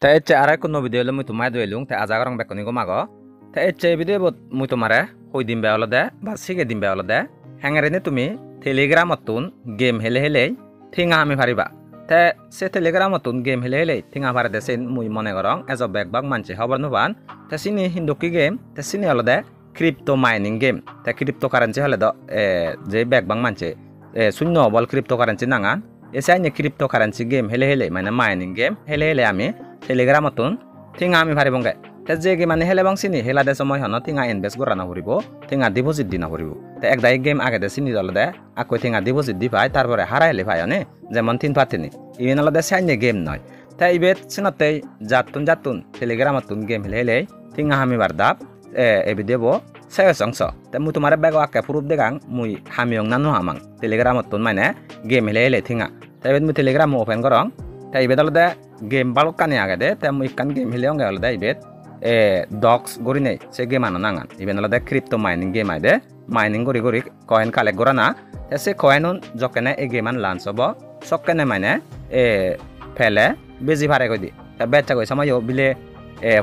te ecce arai kunno video le muitu mai doelung te ajagarong bekoni go mago te ecce video bot muitu mare hoi dimbe olode ba sige dimbe olode hengerene tumi telegram otun game hele hele thinga ami pariba te se telegram otun game hele hele thinga pare de sen mui mone gorong ejo bekbak manche hobar nuban te sini hindoki game te sini olode crypto mining game te cryptocurrency hole do je bekbak manche shunno bol cryptocurrency nangan এসাইনে cryptocurrency game হেলে হেলে মানে mining game হেলে হেলে আমি টেলিগ্রামতন থিঙা আমি ভারিবংগে তে যে গেম মানে হেলে বাংসিনি হেলা দে সময় হন থিঙা ইনভেস্ট করা না হরিব থিঙা ডিপোজিট দিনা হরিব তে একদাই গেম আগে দে সিনি দল দে আকো থিঙা ডিপোজিট দি পাই তারপরে হারাইলে পাই আনে যেমন তিন পাতিনি ইভেন হল দে সাইনে গেম নয় তে ইবেত সিনতে জাতুন টেলিগ্রামতন গেম হেলে হেলে থিঙা আমি বারদাপ AB Deb saya songso te mu tumare bego akke purup degang mui hamiong nanu hamang telegram otun mane game hele hele thinga te bet mu telegram open korong te ibet olode game balok kani agede te mu ikkan game hele onge olode ibet docs gorine se game anu nangan iben olode crypto mining game aide mining gori coin collect gorana te se coin un jokene e game an launch hobo sokkene mane fele beji phare godi te betcha goi samoyo bile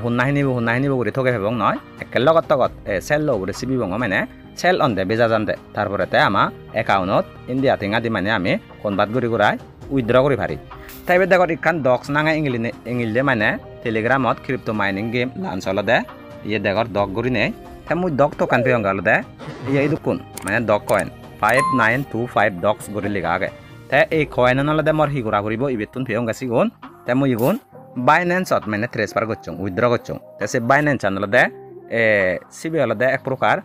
হুন্নাহিনিব করে থকে ফেবং নয় একে লগত cell লগে সিবিবং মানে cell on দে বেজা জান দে তারপরে তে আমা একাউন্টত ইন্ডিয়া থিঙা দি মানে আমি কনভার্ট করি করাই উইথড্র করি পারি তাইবে দেখত ইকান ডক্স নাঙা ইংলিলে মানে টেলিগ্রামত ক্রিপ্টো মাইনিং গেম লাঞ্চ হল দে ইয়ে দেখর ডক করি নেই তে মুই ডক তো কান পেয়ং গেল দে ইয়ে ইদুকুন মানে ডক কয়েন 5925 ডক্স করি লিখা আগে তে এই কয়েন নলে দে মর হি করা করিব ইবেতুন পেয়ং গাছি গুন তে মুই গুন Binance মানে ট্রেন্সফার করছং উইথড্র করছং সে Binance আনলদে সিবি হলদে এক প্রকার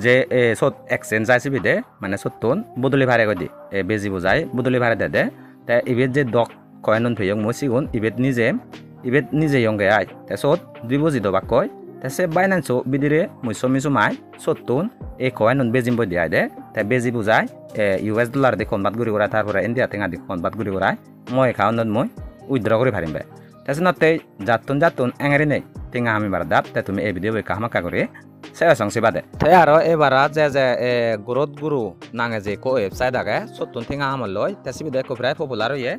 যে সত এক্সচেঞ্জ আইসিবি দে মানে সত্তুন বদলি ভারে গদি বেজি বুঝাই বদলি ভারে দে তে ইবেত যে ডক কয়েন ফেয়ং মসিগুন ইবেত নিজে ইয়ংগে আই তে সত ডিপোজিট বাক কয় তে সে Binance বিদিরে মুসমি সুমাই সত্তুন এই কয়েন বেজিম বই দিয়াই দে তে বেজি বুঝাই US ডলার দি কনভার্ট করি করা তারপরে ইন্ডিয়া টেঙা দি কনভার্ট করি করা মই একাউন্টত মই উইথড্র করি পারিম বে তেসনতে জাতুন এঙেরি নেই টিঙা আমি বারদাপ তে তুমি এই ভিডিও কাহামাকা করে সেয়া সংসি বাদে তে আরো এবারা যে গ্রোথ গুরু নাঙে যে কো ওয়েবসাইট আগে সত্তুন টিঙা আমল লয় তে সিবিদে কো প্রায় পপুলার হইয়ে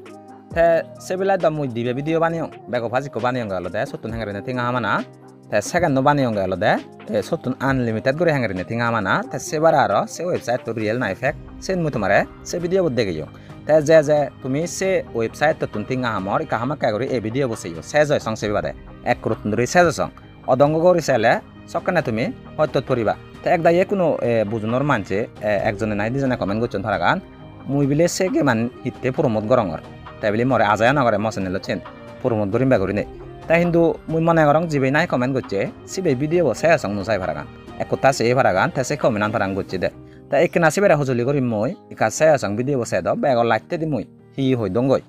তে সেবিলা দম মুই দিবে ভিডিও বানিও বেগো ফাজি কো বানিও গেল দে সত্তুন হেঙেরি নে টিঙা আমানা তে সেকেন্ড নো বানিও গেল দে সত্তুন আনলিমিটেড করে হেঙেরি নে টিঙা আমানা তে সেবারা আরো সে ওয়েবসাইট তো রিয়েল না ইফেক্ট সেন মু তোমারে সে ভিডিও বদ দেখিও তে যে তুমি সে ওয়েবসাইট তো তুনতিঙা আমর কাহামাকা করে এই ভিডিও বসেইও সেজয় সংসে বাদে এক করুন ধরে সেজসং অদঙ্গ করে সেলে সকানে তুমি হয়তো পড়িবা তে একদা কোনো বুঝনোর মানছে একজনে নাই দুজনে কমেন্ট করছেন ধরা গান মুই বিলে সে গে মান হিতে প্রমোদ গরঙর তাই বলি মরে আজায়া নগরে মসনে লছেন প্রমোদ করিম বা করি নেই তাই কিন্তু মুই মনে করং জিবে নাই কমেন্ট করছে সিবে ভিডিও সেজসং নুসাই ভারাগান এক কথা সে ভারাগান তে সে কমেন্ট ভারাং করছে দে তা একে নাসি বেড়া হজলি করি মই ইকা সেয়াসং ভিডিও বসাই দাও বেগ লাইতে দি মই হি হই দঙ্গই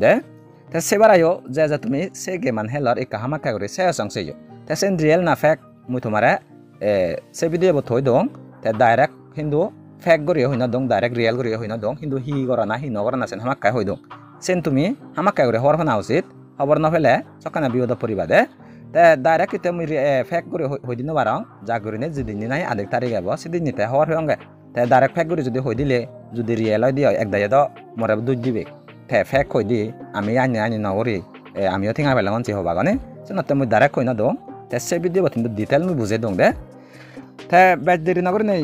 দে তে সেবারায়ো যে তুমি সে গেমান হেলর ইকা হামাকা করে সেয়াসং সেয়ো তে সেন রিয়েল না ফেক মুই তোমারে সে ভিডিও বথই দং তে ডাইরেক্ট হিন্দু ফেক গরি হইনা দং ডাইরেক্ট রিয়েল গরি হইনা দং হিন্দু হি গরা না হি নগরা না সেন হামাকা হই দং সেন তুমি হামাকা করে হর হনা উচিত খবর না ফেলে সকানা বিয়দ পরিবা দে তে ডাইরেক্ট ইতে মুই ফেক গরি হই দিন বারং যা গরিনে যেদিন নাই আধেক তারিখ যাব সেদিন নিতে হওয়ার হঙ্গে তে ডাইরেক্ট ফেক করে যদি হই দিলে যদি রিয়েল হয় দিও এক দাইয়া তো মরে দুধ দিবে তে ফেক হই দি আমি আনি নগরি আমিও থিঙা পেলাম অঞ্চি হবা গনে সেনতে মুই ডাইরেক্ট হই না দং তে সে ভিডিও কিন্তু ডিটেল মুই বুঝে দং দে তে বেজ দেরি নগরি নেই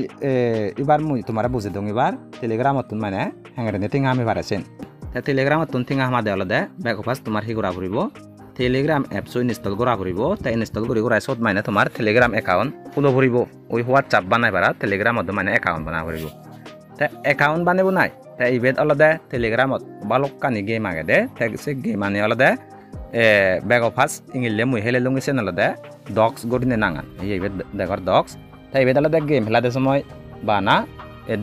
এবার মুই তোমারে বুঝে দং এবার টেলিগ্রামত মানে হেঙেরে নে থিঙা আমি পারেছেন তে টেলিগ্রামত থিঙা হামা দেওয়ালে দে বেক অফাস তোমার হি করা করিব টেলিগ্রাম এপস ইনস্টল করা করিব তে ইনস্টল করি করা সত মানে তোমার টেলিগ্রাম একাউন্ট খুলো করিব ওই হোয়াটসঅ্যাপ বানাই পারা টেলিগ্রামত মানে একাউন্ট বানা করিব তে একাউন্ট বানাইব নাই তে ইবেত অলদে টেলিগ্রামত বালকানি গেম আগে দে তে সে গেম আনি অলদে বেগ অফাস ইংলিলে মুই হেলে লঙ্গিছে নলদে ডক্স গডিনে নাঙান এই ইবেত দেখর ডক্স তে ইবেত অলদে গেম হেলা দে সময় বানা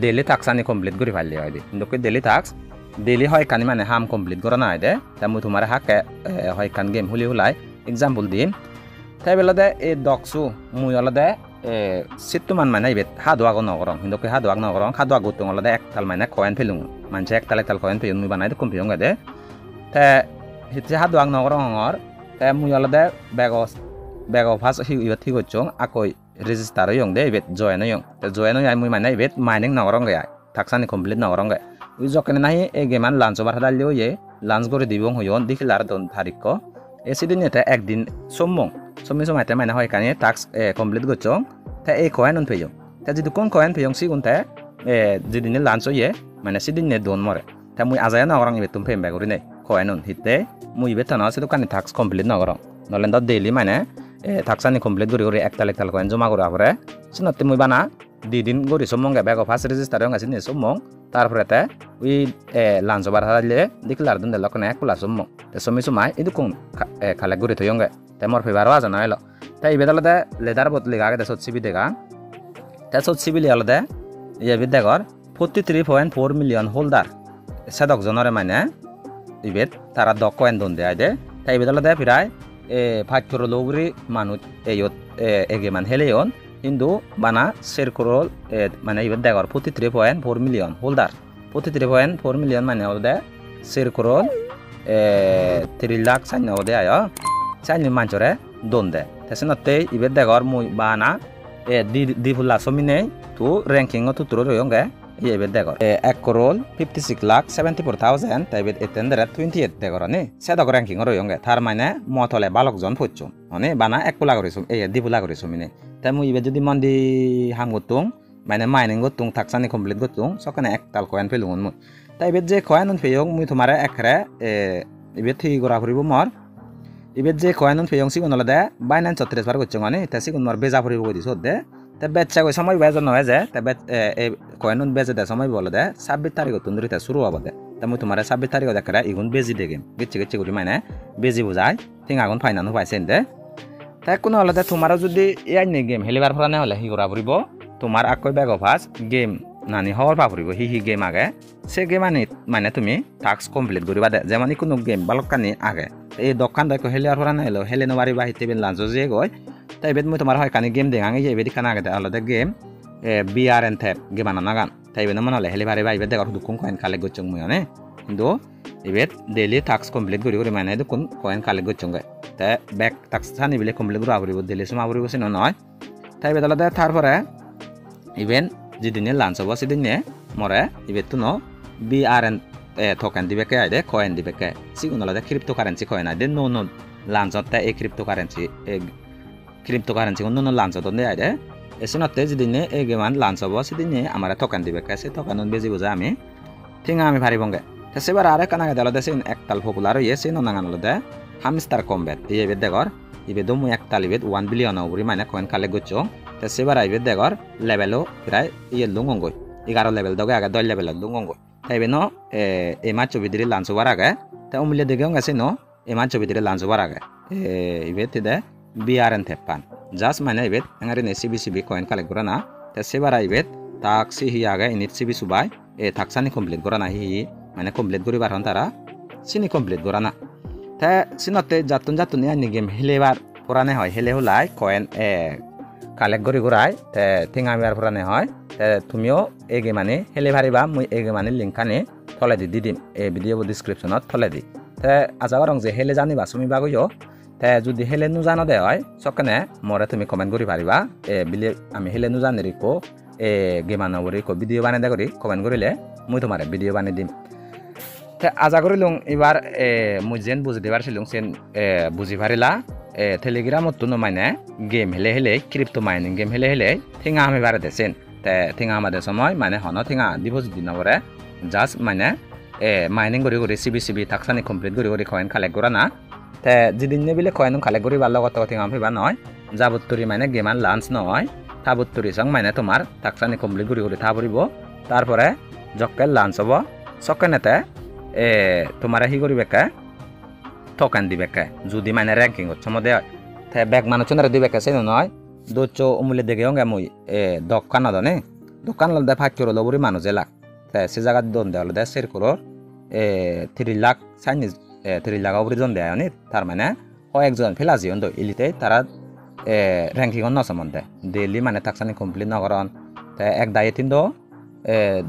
ডেইলি টাস্ক আনি কমপ্লিট করি ফাইলে হয় দি কিন্তু ডেইলি টাস্ক ডেইলি হয় কানি মানে হাম কমপ্লিট করা না দে তে মুই তোমারে হাকে হয় কান গেম হুলাই এক্সাম্পল দিম তাই বেলাদে এই ডক্সু মুই অলদে সিট্টুমান মানে ইবেত হাদুয়াগ নগরং হিন্দকে হাদুয়াগ নগরং হাদুয়াগ গুতুং অলদে একতাল মানে কয়েন ফেলুং মানছে একতাল কয়েন ফেলুং মুই বানাই কম্পিউং দে তে হিতে হাদুয়াগ নগরং হঙর তে মুই অলদে বেগ ফাস ইবেত হি গচ্ছং আকই রেজিস্টার হইং দে ইবেত জয়েন হইং তে জয়েন হই মুই মানে ইবেত মাইনিং নগরং গে থাকসানি কমপ্লিট নগরং গে উই জকেনে নাহি এই গেমান লাঞ্চ বার দালিও ইয়ে লাঞ্চ করে দিবং হইন দেখিলার দন তারিখ এই sidinne একদিন sommong sommi somai মানে হয় কানে টাস্ক কমপ্লিট গচং তে এই কয়েন উন পেয়ং তে যদি কোন কয়েন পেয়ং সিগুন তে যেদিনে লাঞ্চ হইয়ে মানে sidinne don মরে তে মুই আজায়া না অরং ইবে তুম পেম বাগুরি নাই কয়েন উন হিতে মুই ইবে তানা সে দোকানে টাস্ক কমপ্লিট না অরং নলেন দা ডেইলি মানে টাস্কনি কমপ্লিট গরি একতাল কয়েন জমা করে আপরে সিনতে মুই বানা দিদিন গরি sommong ga bag of first register হং আছে নি sommong তারপরে তে উই লাঞ্চ বার হালে ডিক্লার দন দে লকনে একলা sommong তে sommi somai idukun খালে গরি থয়ং গে তে মর ফেবারও আজ না এলো তাই বেদলদে লেদার বদলি গাগে দে সত সিবি দেগা তে সত সিবি লিয়ালদে ইয়ে বিদেগর 43.4 মিলিয়ন হোল্ডার সাদক জনরে মানে ইবেত তারা দ কয়েন দন দে আইদে তাই বেদলদে প্রায় 5 crore লগুরি মানুষ এইয়ত এগে মান হেলেয়ন কিন্তু বানা শের করল মানে ইবেত দেগর 43.4 মিলিয়ন হোল্ডার 43.4 মিলিয়ন মানে ওদে শের করল 3 লাখ সাইন ওদে আয় সাইনি মানচরে দন দে তেসনতে ইবেত দেগর মুই বানা di ফুলা সমিনে তু র্যাঙ্কিং ও তুতরো রয়ঙ্গে ইবেত দেগর 1 crore 56 lakh 74,000 তাইবেত এতেন্ডারে 28 দেগর নে সেদক র্যাঙ্কিং ও রয়ঙ্গে তার মানে মতলে বালক জন ফচ্চুম মানে বানা 1 ফুলা করিছুম দি ফুলা করিছুম মিনে তাই মুই ইবে যদি মন্দি হামগুতুং মানে মাইনিং গুতুং থাকসানি কমপ্লিট গুতুং সকানে একতাল কয়েন পেলুন মুই তাই ইবে যে কয়েন উন পেয়ং মুই তোমারে একরে ইবে থি গরা ফুরিব মর ইবে যে কয়েন উন পেয়ং সিগুন হলদে বাইনান 36 বার গচ্চং মানে তা সিগুন মর বেজা ফুরিব গদি সদে তে বেচা কই সময় বেজা নয় যে তে কয়েন উন বেজে দে সময় বলদে 26 তারিখ তুন্দরিতে শুরু হবদে তা মুই তোমারে 26 তারিখ দেখরা ইগুন বেজি দেগেম গিচ্ছে গুরি মানে বেজি বুঝাই থিং আগুন ফাইনানো পাইছেন দে তাই কোনো হলদে তোমারও যদি ইয়াই গেম হেলিবার ফরানে হলে হি গরা ফুরিব তোমার আকই ব্যাগ অফাস গেম নানি হওয়ার পাফরিব হি গেম আগে সে গেম আনি মানে তুমি টাস্ক কমপ্লিট করিবা দে যেমন কোনো গেম বালকানি আগে এই দোকান দেখো হেলিয়ার ফরানে হলো হেলেনো বাড়ি বাহিতে বেন লাঞ্চ যে গয় তাই বেদ মই তোমার হয় কানি গেম দেখাঙে যে বেদি কানা আগে দে হলো দে গেম বিআরএন থ্যাপ গেম আনা নাগান তাই বেন মন হলে হেলি বাড়ি বাহিবে দেখো দুকুন কয়েন কালে গচ্চং মই অনে কিন্তু এবেত ডেইলি টাস্ক কমপ্লিট করি মানে দুকুন কয়েন কালে গচ্চং গে তে ব্যাক টাস্ক সানি বিলে কমপ্লিট করা আবরিব ডেইলি সময় আবরিব সিন নয় তাই বেদলা দে তারপরে ইভেন যেদিনে লাঞ্চ হব সেদিনে মরে ইবেত ন বিআরএন টোকেন দিবেকে আইদে কয়েন দিবেকে সিগুন হলে ক্রিপ্টো কারেন্সি কয়েন আইদে নো লাঞ্চতে এই ক্রিপ্টো কারেন্সি নো লাঞ্চ দে আইদে এসনতে যেদিনে এই গেমান লাঞ্চ হব সেদিনে আমার টোকেন দিবেকে সে টোকেন বেজি বুঝা আমি ঠিঙা আমি ভারিবঙ্গে সেবার আরে কানাগে দলদে সিন একতাল পপুলার হয়ে সে নাঙান হলদে হামস্টার কমবেট এই ইবেত দেখর ইবে দমু একতাল ইবেত 1 বিলিয়ন অবরি মানে কয়েন কালে গচ্চং তে সেবার আইবে দেখর লেভেলও প্রায় ইয়ে লুঙ্গই 11 লেভেল দগে আগে 10 লেভেল লুঙ্গই তাইবে ন এই মাছ বিদিরে লাঞ্চ হবার আগে তা উমিলে দেখেও গেছে ন এই মাছ বিদিরে লাঞ্চ হবার আগে ইবে দে বিআরএন থেপান জাস্ট মানে ইবে আঙারে নে সিবিসিবি কয়েন কালেক্ট করা না তে সেবার আইবে তাকসি হি আগে ইনিট সিবি সুবাই থাকসানি কমপ্লিট করা না হি মানে কমপ্লিট করি বার হন তারা সিনি কমপ্লিট করা না তে সিনতে জাতুন আনি গেম হেলেবার পুরানে হয় হেলে হলাই কয়েন কালেক্ট করি ঘুরাই তে থিঙামিবার পুরানে হয় তে তুমিও এই গেমানি হেলে ভারিবা মুই এই গেমানি লিংকানি থলে দি দিম এই ভিডিও ডিসক্রিপশনত থলে দি তে আজাবার যে হেলে জানিবা তুমি বাগইও তে যদি হেলে নুজানো দে হয় সকানে মরে তুমি কমেন্ট করি পারিবা বিলে আমি হেলে নুজানি রিকো গেমানো রিকো ভিডিও বানাই দে করি কমেন্ট করিলে মুই তোমারে ভিডিও বানাই দিম তে আজা করিলুং এবার মুই যেন বুঝি দিবার ছিলুং সেন বুঝি পারিলা টেলিগ্রামত তো মানে গেম হেলে ক্রিপ্টো মাইনিং গেম হেলে থিঙা আমি বারে দেছেন তে থিঙা আমাদের সময় মানে হন থিঙা ডিপোজিট দিন পরে জাস্ট মানে মাইনিং করি সিবি থাকসানি কমপ্লিট করি কয়েন কালেক্ট করা না তে যেদিন বিলে কয়েন কালেক্ট করি ভাল লগত থিঙা ফিবা নয় যাবত্তরি মানে গেমান লাঞ্চ নয় তাবত্তরি সং মানে তোমার থাকসানি কমপ্লিট করি থাবরিব তারপরে জক্কেল লাঞ্চ হব সকেনেতে তোমার হি করিবেকে টোকেন দিবেকে যদি মানে র্যাঙ্কিং হচ্ছে মধ্যে তে ব্যাগ মানুষের দিবেকে সেই নয় দোচো অমূল্য দেখে হঙ্গে মুই দোকান দনে দোকান লদে 5 crore লবরি মানুষ এলাক তে সে জায়গা দন দেওয়া দে 4 crore 3 লাখ চাইনিজ 3 লাখ অবরি জন দেয় তার মানে কয়েকজন ফেলাজি অন্ত ইলিতে তারা র্যাঙ্কিং ন সম্বন্ধে ডেইলি মানে থাকসানি কমপ্লিট নকরন তে এক দায়ে তিন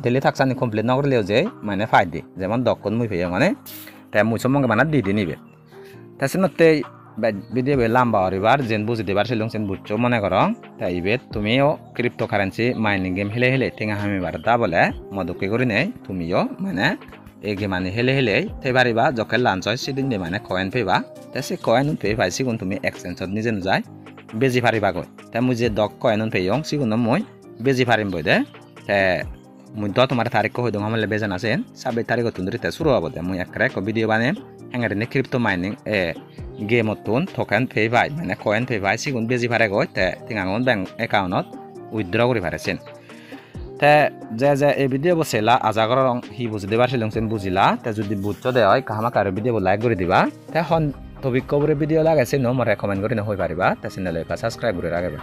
ডেইলি থাকসানি কমপ্লিট নকরলেও যে মানে ফাইদি যেমন দক্ষণ মুই ফেয়ে মানে তে মুই সম্বন্ধে মানে দি নিবে তাছনতে ভিডিও লাম্বা হরিবার যেন বুঝি দিবার ছিলুং সেন বুঝছো মনে করং তাই ইবে তুমিও ক্রিপ্টো কারেন্সি মাইনিং গেম হেলে থিঙা হামিবার দা বলে মদকে করি নেই তুমিও মানে এই গেম আনি হেলে হেলে থৈ পারিবা যকে লাঞ্চ হয় সেদিন দিয়ে মানে কয়েন পেবা তে সে কয়েন পে পাই সিগুন তুমি এক্সচেঞ্জত নিজে নযায় বেজি পারিবা গৈ তে মুই যে দক কয়েন পেয়ং সিগুন মই বেজি পারিম বই দে তে মুই তোমার তারিখ হই দং আমলে বেজান আছেন 26 তারিখ তুন তে শুরু হবো দে মুই একরে এক ভিডিও বানাম হেঙ্গারে ক্রিপ্টো মাইনিং গেমতুন টোকেন পে পাই মানে কয়েন পে পাই সিগুন বেজি পারে গই তে তিঙাঙন ব্যাংক একাউন্টত উইথড্র করি পারেছেন তে যে এই ভিডিও বসেলা আজাগর হি বুঝতে পারছিলেন বুঝিলা তে যদি বুঝতে দেয় হয় কাহামা কারো ভিডিও লাইক করে দিবা তে হন টপিক কবরে ভিডিও লাগাইছে ন মরে কমেন্ট করে হই পারিবা তে চ্যানেলে সাবস্ক্রাইব করে রাখবে